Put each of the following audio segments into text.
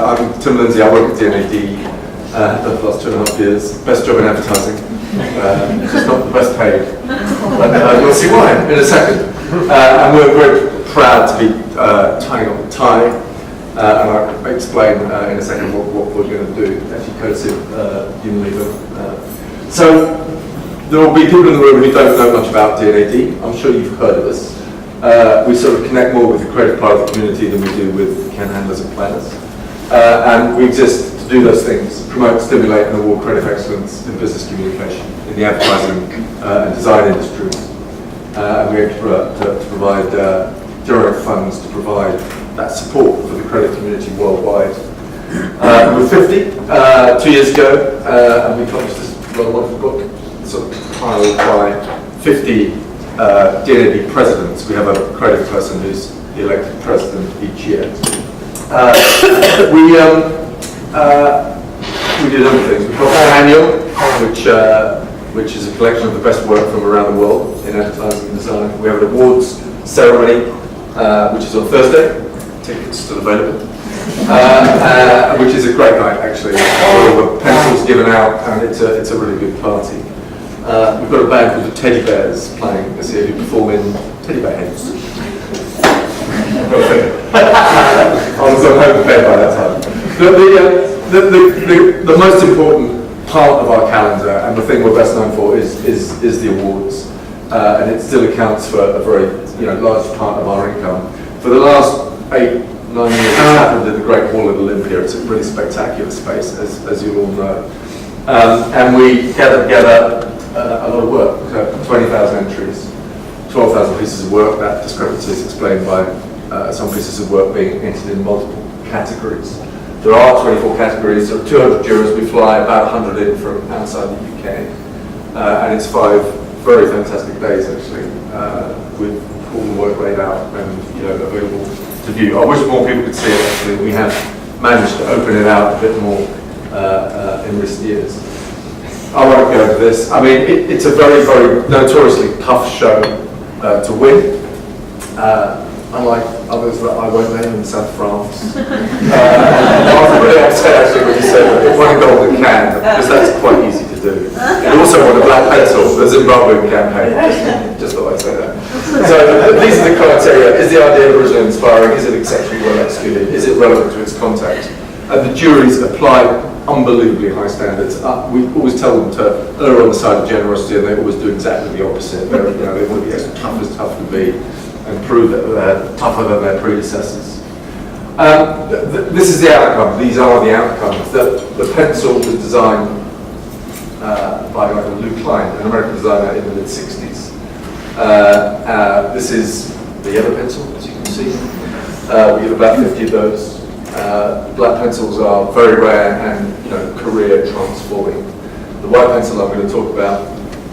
I'm Tim Lindsey, I work at D&AD for the last 2.5 years. Best job in advertising, just not the best paid. But you'll see why in a second. And we're very proud to be tying up the tie, and I'll explain in a second what we're going to do, actually courtesy of Unilever. So there will be people in the room who don't know much about D&AD. I'm sure you've heard of us. We sort of connect more with the creative part of the community than we do with can handlers and planners. And we exist to do those things, promote, stimulate and award creative excellence in business communication, in the advertising and design industries. And we aim to provide direct funds to provide that support for the creative community worldwide. We're 50 2 years ago, and we published this rather wonderful book, sort of titled by 50 D&AD presidents. We have a creative person who's the elected president each year. We did other things. We've got an annual, which is a collection of the best work from around the world in advertising and design. We have an awards ceremony, which is on Thursday. Tickets still available. Which is a great night, actually. All the pencils given out, and it's a really good party. We've got a band called the Teddy Bears playing this year, who perform in teddy bear heads. I was home prepared by that time. The most important part of our calendar, and the thing we're best known for, is the awards, and it still accounts for a very large part of our income. For the last 8-9 years, it's happened at the Great Hall at Olympia. It's a really spectacular space, as you all know, and we gather together a lot of work, 20,000 entries, 12,000 pieces of work. That discrepancy is explained by some pieces of work being entered in multiple categories. There are 24 categories, there are 200 jurors. We fly about 100 in from outside the UK, and it's 5 very fantastic days actually, with all the work laid out and available to view. I wish more people could see it actually. We have managed to open it out a bit more in recent years. I won't go into this. I mean, it's a very, very notoriously tough show to win. Unlike others that I won't name in South France. I was really upset actually when you said that it won a golden can, because that's quite easy to do. It also won a black pencil, the Zimbabwean campaign. Just thought I'd say that. So these are the criteria. Is the idea originally inspiring? Is it exceptionally well executed? Is it relevant to its context? And the juries apply unbelievably high standards. We always tell them to err on the side of generosity, and they always do exactly the opposite. They want to be as tough can be, and prove that they're tougher than their predecessors. This is the outcome. These are the outcomes. The pencil was designed by Lou Klein, an American designer in the mid-60s. This is the yellow pencil, as you can see. We have about 50 of those. Black pencils are very rare and career transforming. The white pencil I'm going to talk about,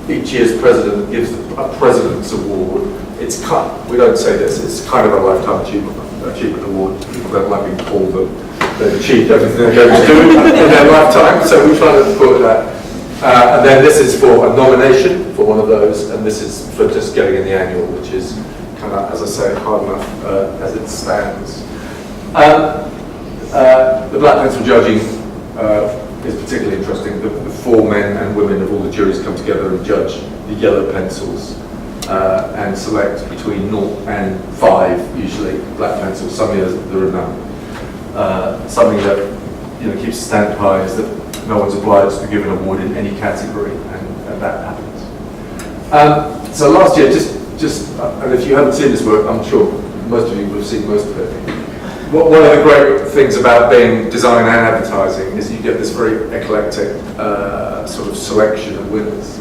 each year's president gives a President's Award. It's we don't say this, it's kind of a lifetime achievement award. People don't like being told that they've achieved everything they're going to do in their lifetime, so we try to call it that. And then this is for a nomination for one of those, and this is for just getting in the annual, which is kind of, as I say, hard enough as it stands. The black pencil judging is particularly interesting. The 4 men and women of all the juries come together and judge the yellow pencils and select between 0 and 5, usually, black pencils. Some years there are none. Something that keeps the standard high is that no one's obliged to give an award in any category, and that happens. So last year, and if you haven't seen this work, I'm sure most of you will have seen most of it. One of the great things about being design and advertising is you get this very eclectic sort of selection of winners.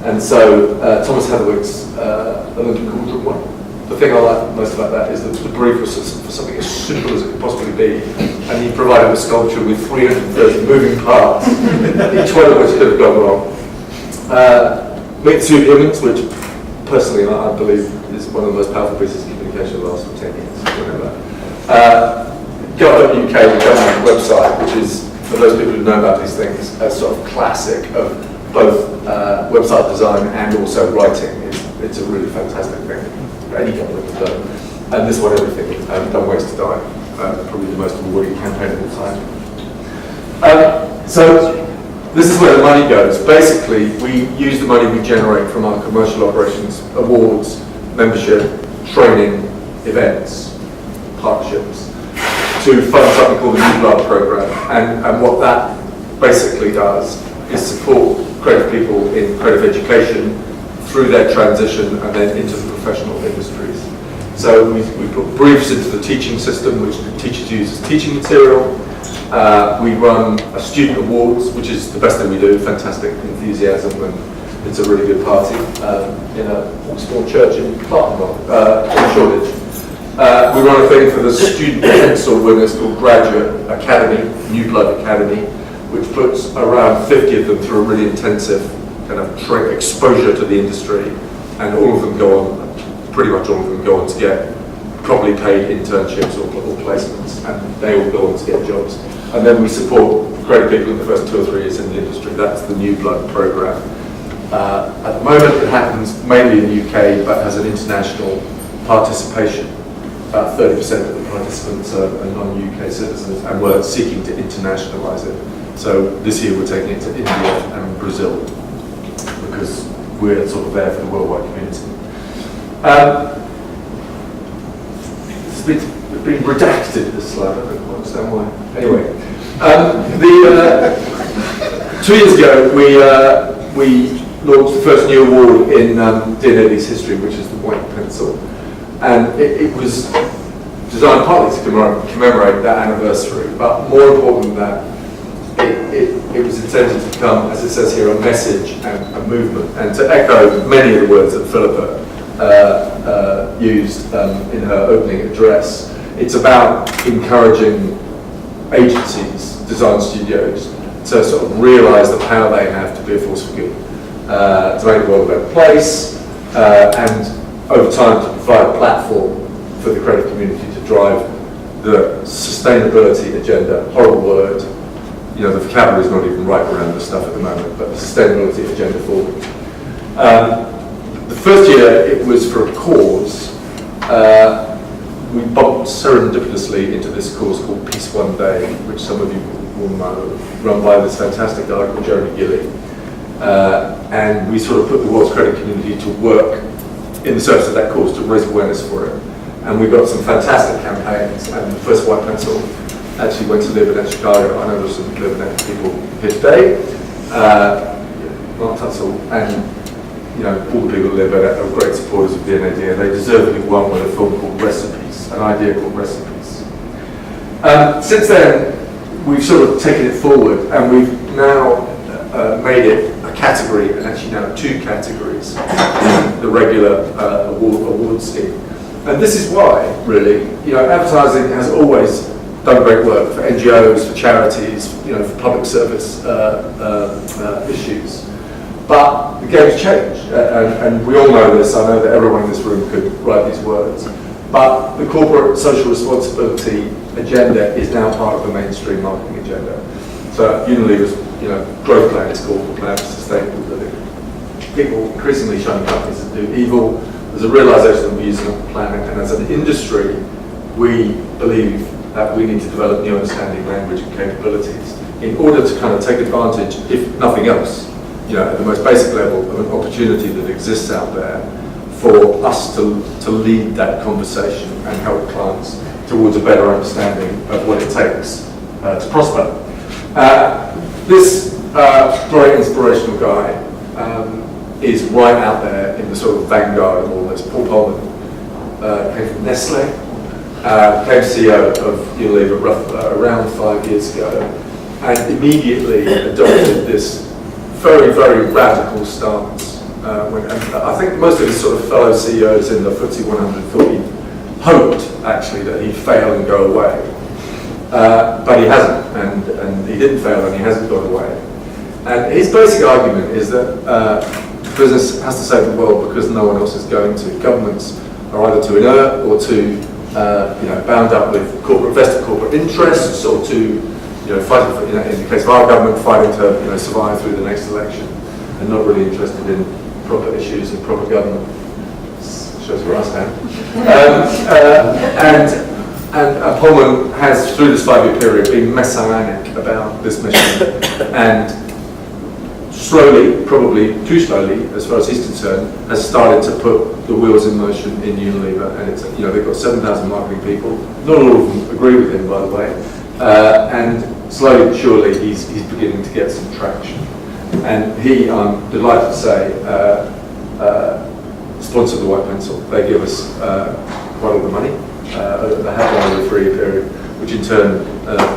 And so Thomas Heatherwick's Olympic Cauldron one. The thing I like most about that is that the brief was for something as simple as it could possibly be, and he provided a sculpture with 330 moving parts, each one of which could have gone wrong. Meet Suit Humans, which personally I believe is one of the most powerful pieces of communication of the last 10 years. Gov.uk, the government website, which is, for those people who know about these things, a sort of classic of both website design and also writing. It's a really fantastic thing. Any government has done. And this one, everything. Don't waste a dime. probably the most rewarding campaign of all time. So this is where the money goes. Basically, we use the money we generate from our commercial operations, awards, membership, training, events, partnerships, to fund something called the New Blood program. And what that basically does is support creative people in creative education through their transition and then into the professional industries. So we put briefs into the teaching system, which the teachers use as teaching material. We run a student awards, which is the best thing we do, fantastic enthusiasm, and it's a really good party in a small church in Clerkenwell, in Shoreditch. We run a thing for the student pencil winners called Graduate Academy, New Blood Academy, which puts around 50 of them through a really intensive kind of exposure to the industry, and all of them go on, pretty much all of them go on to get properly paid internships or placements, and they all go on to get jobs. And then we support creative people in the first 2 or 3 years in the industry. That's the New Blood program. At the moment, it happens mainly in the UK, but has an international participation. About 30% of the participants are non-UK citizens, and we're seeking to internationalise it. So this year we're taking it to India and Brazil, because we're sort of there for the worldwide community. It's been redacted, this slide, I don't understand why. Anyway, 2 years ago we launched the first new award in D&AD's history, which is the white pencil. And it was designed partly to commemorate that anniversary, but more important than that, it was intended to become, as it says here, a message and a movement, and to echo many of the words that Philippa used in her opening address. It's about encouraging agencies, design studios, to sort of realise the power they have to be a force for good, to make the world a better place, and over time to provide a platform for the creative community to drive the sustainability agenda, horrible word, you know, the vocabulary is not even right around this stuff at the moment, but the sustainability agenda forward. The first year it was for a cause. We bumped serendipitously into this cause called Peace One Day, which some of you will know, run by this fantastic guy called Jeremy Gilley. And we sort of put the world's creative community to work in the service of that cause, to raise awareness for it. And we got some fantastic campaigns, and the first white pencil actually went to live in Chicago. I know there's some live in people here today. Mark Tuttle, and you know, all the people who live in it are great supporters of D&AD, and they deservedly won with a film called Recipes, an idea called Recipes. Since then, we've sort of taken it forward, and we've now made it a category, and actually now 2 categories, the regular award scheme. And this is why, really, you know, advertising has always done great work for NGOs, for charities, you know, for public service issues. But the game's changed, and we all know this. I know that everyone in this room could write these words. But the corporate social responsibility agenda is now part of the mainstream marketing agenda. So Unilever's, you know, growth plan is called the Plan for Sustainable Living. People increasingly shun companies that do evil. There's a realisation that we're using up the planet, and as an industry, we believe that we need to develop new understanding, language, and capabilities in order to kind of take advantage, if nothing else, you know, at the most basic level, of an opportunity that exists out there for us to lead that conversation and help clients towards a better understanding of what it takes to prosper. This very inspirational guy is right out there in the sort of vanguard of all this. Paul Pullman came from Nestle, became CEO of Unilever around 5 years ago, and immediately adopted this very, very radical stance. And I think most of his sort of fellow CEOs in the FTSE 100 thought he hoped actually that he'd fail and go away. But he hasn't, and he didn't fail and he hasn't gone away. And his basic argument is that business has to save the world because no one else is going to. Governments are either too inert or too bound up with vested corporate interests, or too fighting for, in the case of our government, fighting to survive through the next election, and not really interested in proper issues and proper government. Shows where I stand. And And Pullman has, through this 5-year period, been messianic about this mission, and slowly, probably too slowly, as far as he's concerned, has started to put the wheels in motion in Unilever. And it's, they've got 7,000 marketing people. Not all of them agree with him, by the way. And slowly but surely, he's beginning to get some traction. And he, I'm delighted to say, sponsored the White Pencil. They give us quite a lot of money. They have one over a 3-year period, which in turn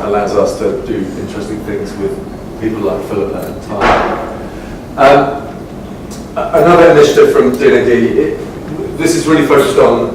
allows us to do interesting things with people like Philip and Ty. Another initiative from D&AD, this is really focused on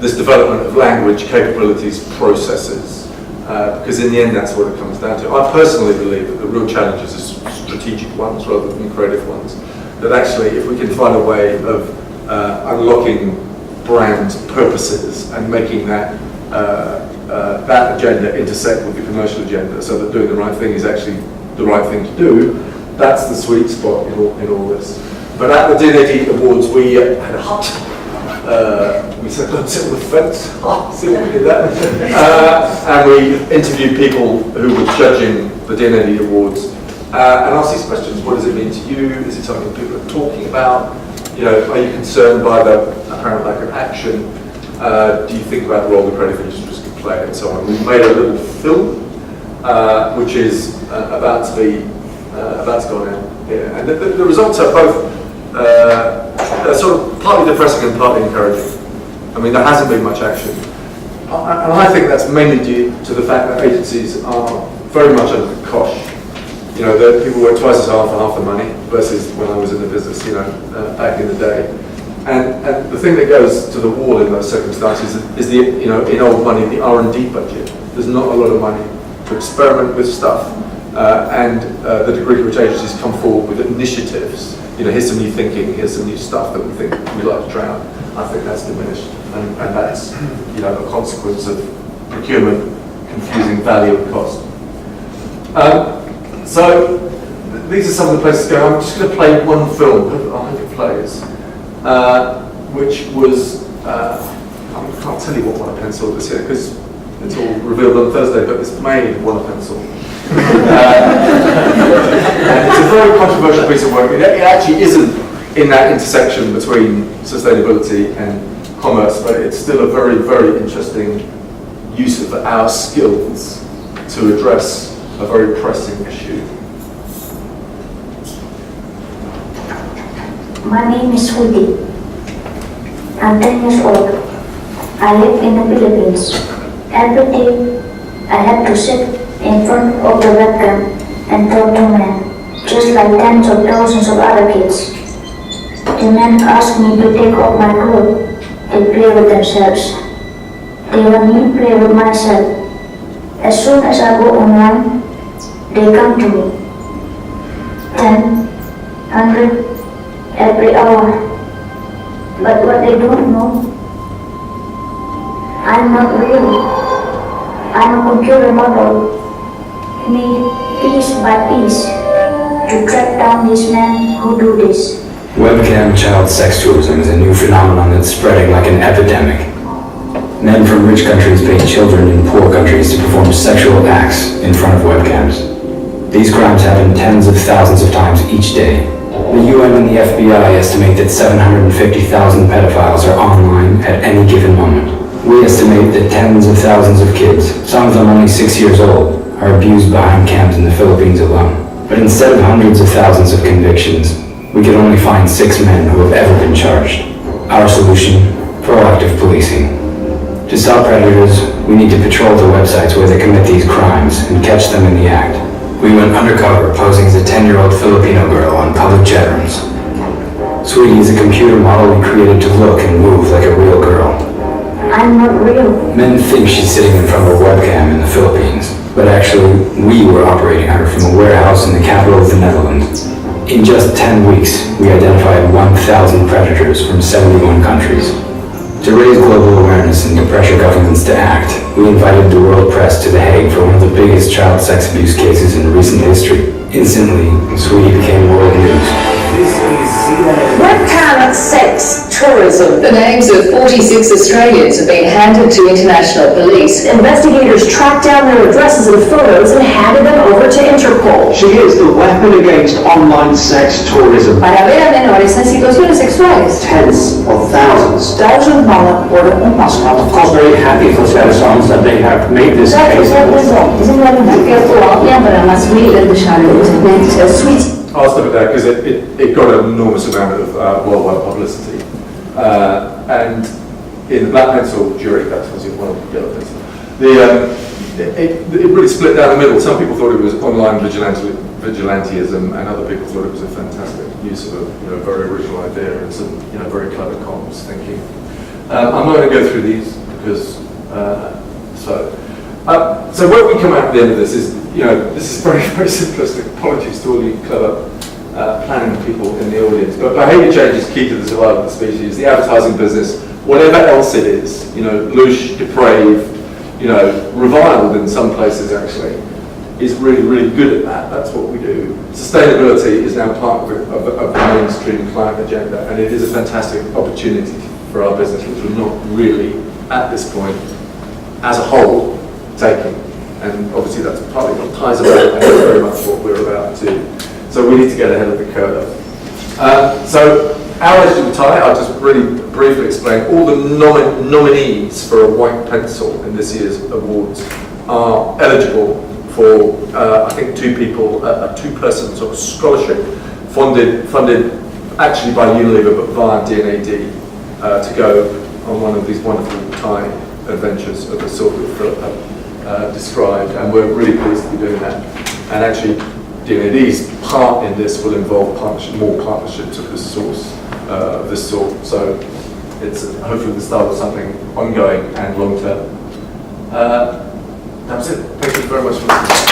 this development of language capabilities processes, because in the end that's what it comes down to. I personally believe that the real challenges are strategic ones rather than creative ones. That actually, if we can find a way of unlocking brand purposes and making that that agenda intersect with the commercial agenda, so that doing the right thing is actually the right thing to do, that's the sweet spot in all this. But at the D&AD Awards, we had a hut. We said, don't sit on the fence. See what we did that. And we interviewed people who were judging the D&AD Awards and asked these questions. What does it mean to you? Is it something people are talking about? Are you concerned by the apparent lack of action? Do you think about the role the creative industries can play, and so on? We made a little film, which is about to go out here, and the results are both sort of partly depressing and partly encouraging. I mean, there hasn't been much action, and I think that's mainly due to the fact that agencies are very much under the cosh. That people work twice as hard for half the money versus when I was in the business, back in the day. And the thing that goes to the wall in those circumstances is the, in old money, the R&D budget. There's not a lot of money to experiment with stuff, and the degree to which agencies come forward with initiatives. Here's some new thinking, here's some new stuff that we think we'd like to try out. I think that's diminished, and that's a consequence of procurement confusing value and cost. So these are some of the places to go. I'm just going to play one film. I hope it plays. Which was, I can't tell you what one pencil this year because it's all revealed on Thursday, but it's made one pencil. And it's a very controversial piece of work. It actually isn't in that intersection between sustainability and commerce, but it's still a very, very interesting use of our skills to address a very pressing issue. My name is Sweetie. I'm 10 years old. I live in the Philippines. Every day I have to sit in front of the webcam and talk to men, just like tens of thousands of other kids. The men ask me to take off my clothes. They play with themselves. They want me to play with myself. As soon as I go online, they come to me. 10, 100, every hour. But what they don't know, I'm not real. I'm a computer model, made piece by piece to track down these men who do this. Webcam child sex tourism is a new phenomenon that's spreading like an epidemic. Men from rich countries pay children in poor countries to perform sexual acts in front of webcams. These crimes happen tens of thousands of times each day. The UN and the FBI estimate that 750,000 pedophiles are online at any given moment. We estimate that tens of thousands of kids, some of them only 6 years old, are abused behind cams in the Philippines alone. But instead of hundreds of thousands of convictions, we could only find 6 men who have ever been charged. Our solution? Proactive policing. To stop predators, we need to patrol the websites where they commit these crimes and catch them in the act. We went undercover posing as a 10-year-old Filipino girl on public chat rooms. Sweetie is a computer model we created to look and move like a real girl. I'm not real. Men think she's sitting in front of a webcam in the Philippines, but actually, we were operating her from a warehouse in the capital of the Netherlands. In just 10 weeks, we identified 1,000 predators from 71 countries. To raise global awareness and to pressure governments to act, we invited the world press to The Hague for one of the biggest child sex abuse cases in recent history. Instantly, Sweetie became world news. This is Webcam sex tourism. The names of 46 Australians have been handed to international police. Investigators tracked down their addresses and photos and handed them over to Interpol. She is the weapon against online sex tourism. Para ver a menores en situaciones sexuales. Tens of thousands. Duizend mannen worden ontmaskerd. Of course, very happy for citizens that they have made this case. I'll stop it there because it got an enormous amount of worldwide publicity. And in the Black Pencil jury, that's obviously one of the yellow pencil, it really split down the middle. Some people thought it was online vigilantism, and other people thought it was a fantastic use of a very original idea and some very clever comms thinking. I'm not going to go through these because so where we come out at the end of this is this is very, very simplistic. Apologies to all you clever planning people in the audience, but behaviour change is key to the survival of the species. The advertising business, whatever else it is, louche, depraved, reviled in some places actually, is really, really good at that. That's what we do. Sustainability is now part of the mainstream climate agenda, and it is a fantastic opportunity for our business, which we're not really, at this point, as a whole, taking. And obviously that's partly what ties about and very much what we're about to do. So we need to get ahead of the curve. So our eligible tie, I'll just really briefly explain. All the nominees for a white pencil in this year's awards are eligible for, I think, a two-person sort of scholarship funded actually by Unilever but via D&AD to go on one of these wonderful tie adventures of the sort that Philip described, and we're really pleased to be doing that. And actually, D&AD's part in this will involve more partnerships of this sort. So it's hopefully the start of something ongoing and long term. That's it. Thank you very much for listening.